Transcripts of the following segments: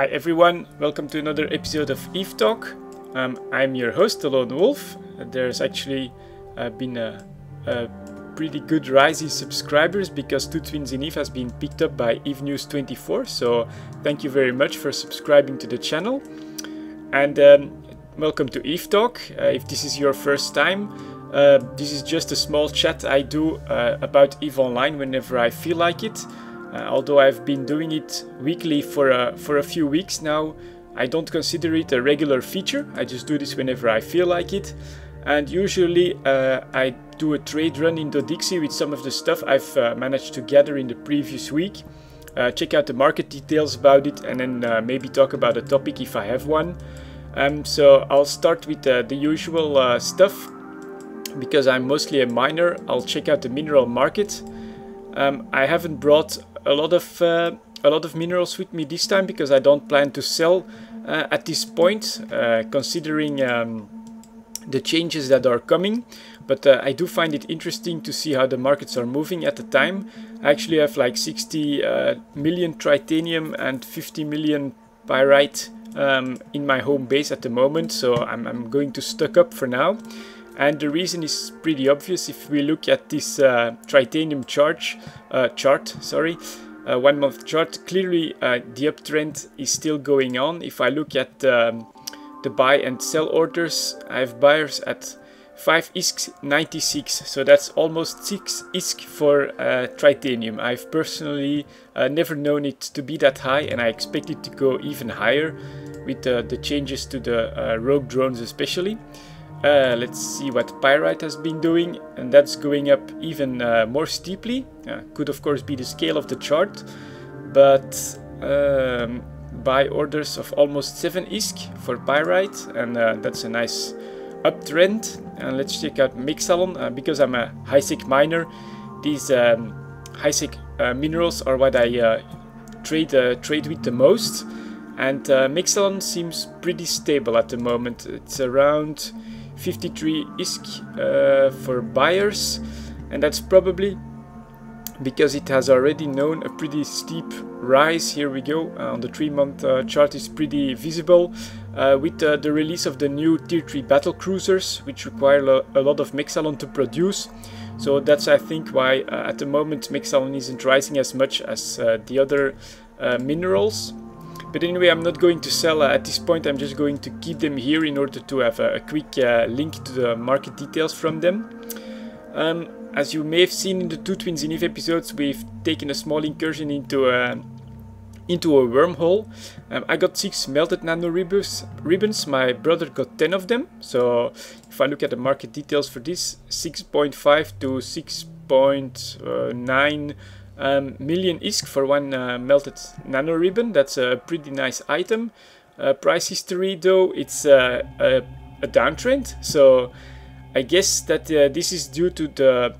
Hi everyone, welcome to another episode of Eve Talk. I'm your host, delonewolf. There's actually been a pretty good rise in subscribers because Two Twins in Eve has been picked up by Eve News 24. So thank you very much for subscribing to the channel. And welcome to Eve Talk. If this is your first time, this is just a small chat I do about Eve Online whenever I feel like it. Although I've been doing it weekly for a few weeks now, I don't consider it a regular feature. I just do this whenever I feel like it. And usually I do a trade run into Dixie with some of the stuff I've managed to gather in the previous week. Check out the market details about it and then maybe talk about a topic if I have one. So I'll start with the usual stuff. Because I'm mostly a miner, I'll check out the mineral market. I haven't brought a lot of minerals with me this time because I don't plan to sell at this point, considering the changes that are coming. But I do find it interesting to see how the markets are moving at the time. I actually have like 60 million titanium and 50 million pyrite in my home base at the moment, so I'm going to stock up for now. And the reason is pretty obvious. If we look at this titanium chart, 1 month chart, clearly the uptrend is still going on. If I look at the buy and sell orders, I have buyers at 5 ISK 96, so that's almost 6 ISK for titanium. I've personally never known it to be that high, and I expect it to go even higher with the changes to the rogue drones especially. Let's see what pyrite has been doing, and that's going up even more steeply. Could of course be the scale of the chart, but buy orders of almost 7 ISK for pyrite, and that's a nice uptrend. And let's check out Mixalon. Because I'm a high-sec miner, these high-sec minerals are what I trade with the most, and Mixalon seems pretty stable at the moment. It's around 53 ISK for buyers, and that's probably because it has already known a pretty steep rise. Here we go, on the 3-month chart is pretty visible with the release of the new tier 3 battle cruisers, which require a lot of Mixalon to produce. So that's, I think, why at the moment Mixalon isn't rising as much as the other minerals. But anyway, I'm not going to sell at this point. I'm just going to keep them here in order to have a quick link to the market details from them. As you may have seen in the Two Twins in Eve episodes, we've taken a small incursion into a wormhole. I got 6 melted nano ribbons. My brother got 10 of them. So if I look at the market details for this, 6.5 to 6.9 million ISK for one melted nano ribbon. That's a pretty nice item. Price history though, it's a downtrend, so I guess that this is due to the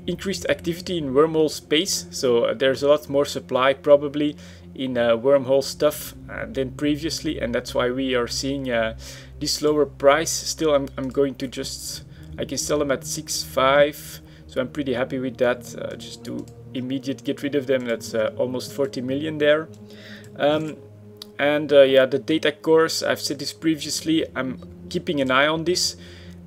increased activity in wormhole space. So there's a lot more supply probably in wormhole stuff than previously, and that's why we are seeing this lower price. Still, I'm going to I can sell them at 6.5, so I'm pretty happy with that. Just to immediate get rid of them. That's almost 40 million there. Yeah, the data cores, I've said this previously, I'm keeping an eye on this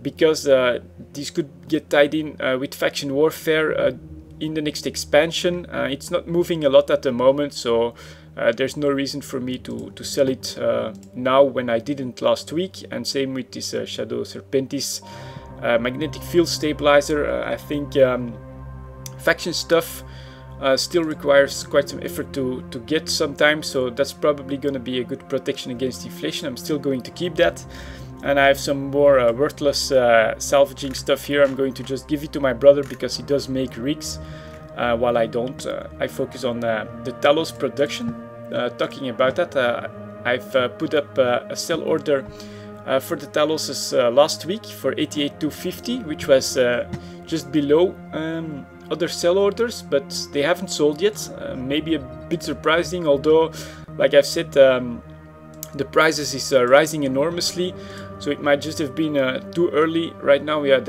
because this could get tied in with faction warfare in the next expansion. It's not moving a lot at the moment, so there's no reason for me to sell it now when I didn't last week. And same with this Shadow Serpentis magnetic field stabilizer. I think faction stuff still requires quite some effort to get sometimes, so that's probably going to be a good protection against inflation. I'm still going to keep that. And I have some more worthless salvaging stuff here. I'm going to just give it to my brother because he does make rigs, while I don't. I focus on the talos production. Talking about that, I've put up a sell order for the taloses last week for 88,250, which was just below other sell orders, but they haven't sold yet. Maybe a bit surprising, although, like I've said, the prices is rising enormously, so it might just have been too early. Right now, yeah,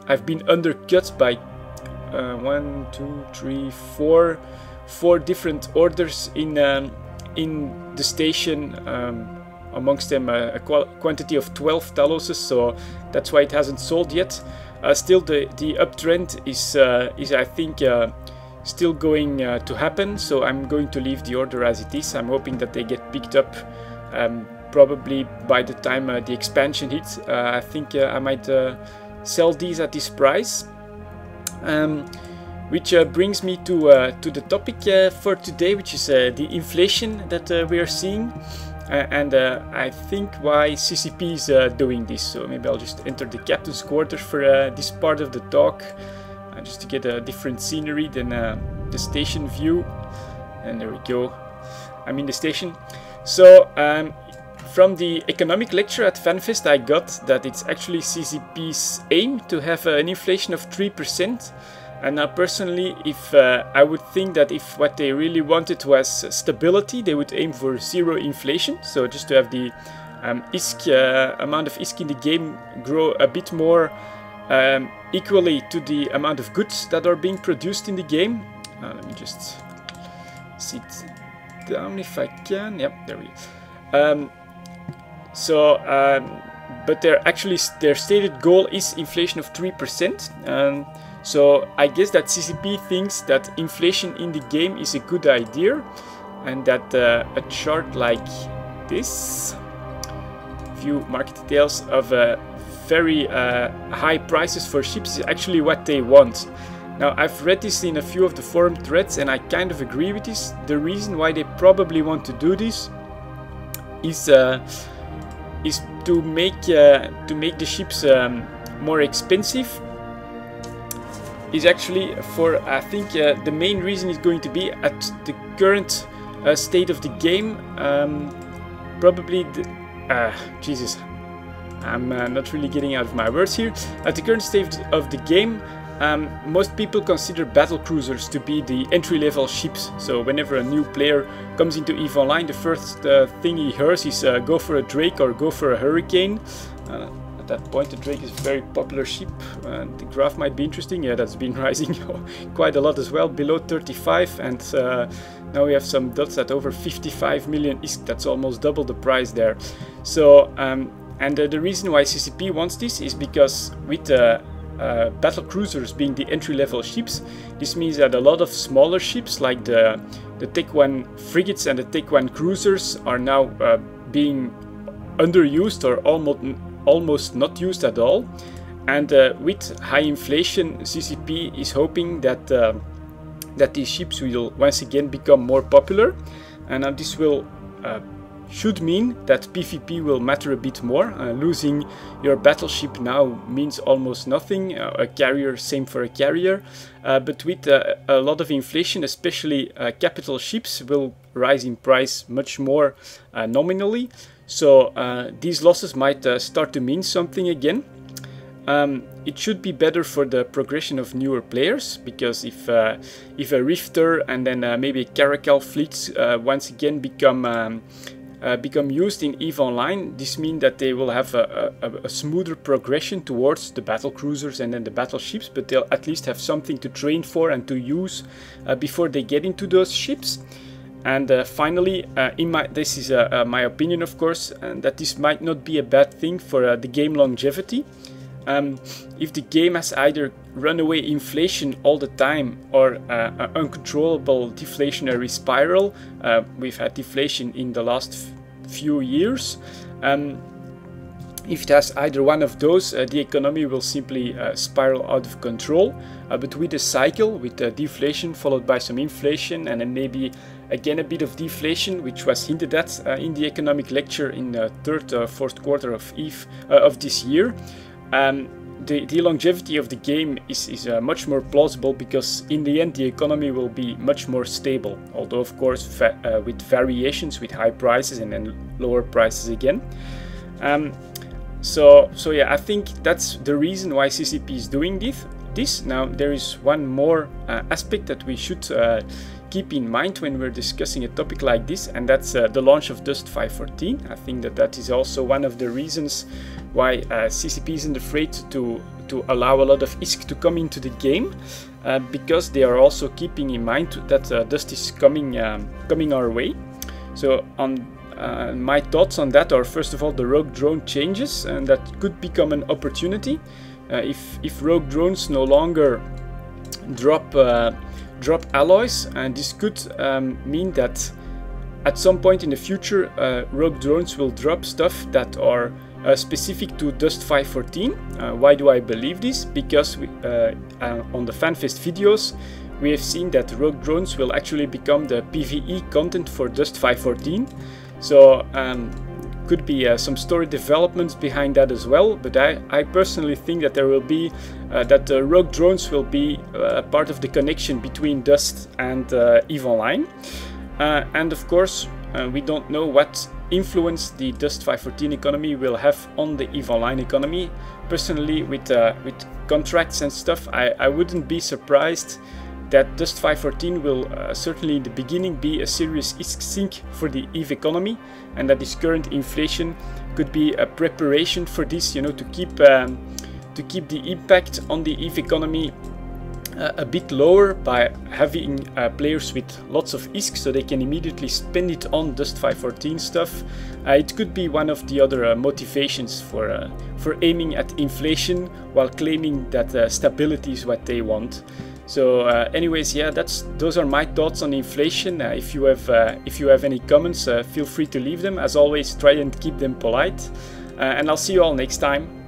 I've been undercut by 1, 2, 3, 4 different orders in in the station, amongst them a quantity of 12 taloses, so that's why it hasn't sold yet. Still, the uptrend is I think still going to happen, so I'm going to leave the order as it is. I'm hoping that they get picked up probably by the time the expansion hits. I think I might sell these at this price. Which brings me to the topic for today, which is the inflation that we are seeing, and I think why CCP is doing this. So maybe I'll just enter the captain's quarters for this part of the talk, just to get a different scenery than the station view. And there we go, I'm in the station. So from the economic lecture at FanFest, I got that it's actually CCP's aim to have an inflation of 3%. And now personally, if I would think that if what they really wanted was stability, they would aim for 0 inflation. So just to have the amount of ISK in the game grow a bit more equally to the amount of goods that are being produced in the game. Let me just sit down if I can. Yep, there we go. But their stated goal is inflation of 3%. So I guess that CCP thinks that inflation in the game is a good idea, and that a chart like this, view market details of very high prices for ships, is actually what they want. Now, I've read this in a few of the forum threads, and I kind of agree with this. The reason why they probably want to do this is to make the ships more expensive. Is actually for, I think the main reason is going to be at the current state of the game. Probably Jesus, I'm not really getting out of my words here. At the current state of the game, most people consider battle cruisers to be the entry-level ships. So whenever a new player comes into EVE Online, the first thing he hears is go for a Drake or go for a Hurricane. At that point, the Drake is a very popular ship. The graph might be interesting. Yeah, that's been rising quite a lot as well, below 35, and now we have some dots at over 55 million ISK. That's almost double the price there. So, and the reason why CCP wants this is because with battle cruisers being the entry-level ships, this means that a lot of smaller ships like the Tech 1 frigates and the Tech 1 cruisers are now being underused or almost not used at all. And with high inflation, CCP is hoping that that these ships will once again become more popular, and this will should mean that PvP will matter a bit more. Losing your battleship now means almost nothing. A carrier, same for a carrier. But with a lot of inflation, especially capital ships will rise in price much more nominally. So these losses might start to mean something again. It should be better for the progression of newer players, because if a Rifter and then maybe a Caracal fleets once again become used in EVE Online, this means that they will have a smoother progression towards the battle cruisers and then the battleships, but they'll at least have something to train for and to use before they get into those ships. And finally, this is my opinion, of course, and that this might not be a bad thing for the game longevity. If the game has either runaway inflation all the time or an uncontrollable deflationary spiral, we've had deflation in the last few years. If it has either one of those, the economy will simply spiral out of control. But with a cycle, with deflation followed by some inflation and then maybe again a bit of deflation, which was hinted at in the economic lecture in the fourth quarter of EVE of this year, the longevity of the game is much more plausible, because in the end the economy will be much more stable, although of course with variations, with high prices and then lower prices again. So yeah, I think that's the reason why CCP is doing this. Now there is one more aspect that we should keep in mind when we're discussing a topic like this, and that's the launch of Dust 514. I think that is also one of the reasons why CCP isn't afraid to allow a lot of ISK to come into the game, because they are also keeping in mind that Dust is coming our way. So on my thoughts on that are, first of all, the rogue drone changes, and that could become an opportunity. If rogue drones no longer drop alloys, and this could mean that at some point in the future rogue drones will drop stuff that are specific to Dust 514. Why do I believe this? Because on the FanFest videos we have seen that rogue drones will actually become the PvE content for Dust 514. So could be some story developments behind that as well, but I personally think that there will be that rogue drones will be part of the connection between Dust and EVE Online. And of course we don't know what influence the Dust 514 economy will have on the EVE Online economy. Personally, with contracts and stuff, I wouldn't be surprised that Dust 514 will certainly in the beginning be a serious sink for the EVE economy, and that this current inflation could be a preparation for this, you know, to keep the impact on the EVE economy a bit lower by having players with lots of ISK, so they can immediately spend it on Dust 514 stuff. It could be one of the other motivations for aiming at inflation while claiming that stability is what they want. So anyways, yeah, those are my thoughts on inflation. If you have any comments, feel free to leave them. As always, try and keep them polite, and I'll see you all next time.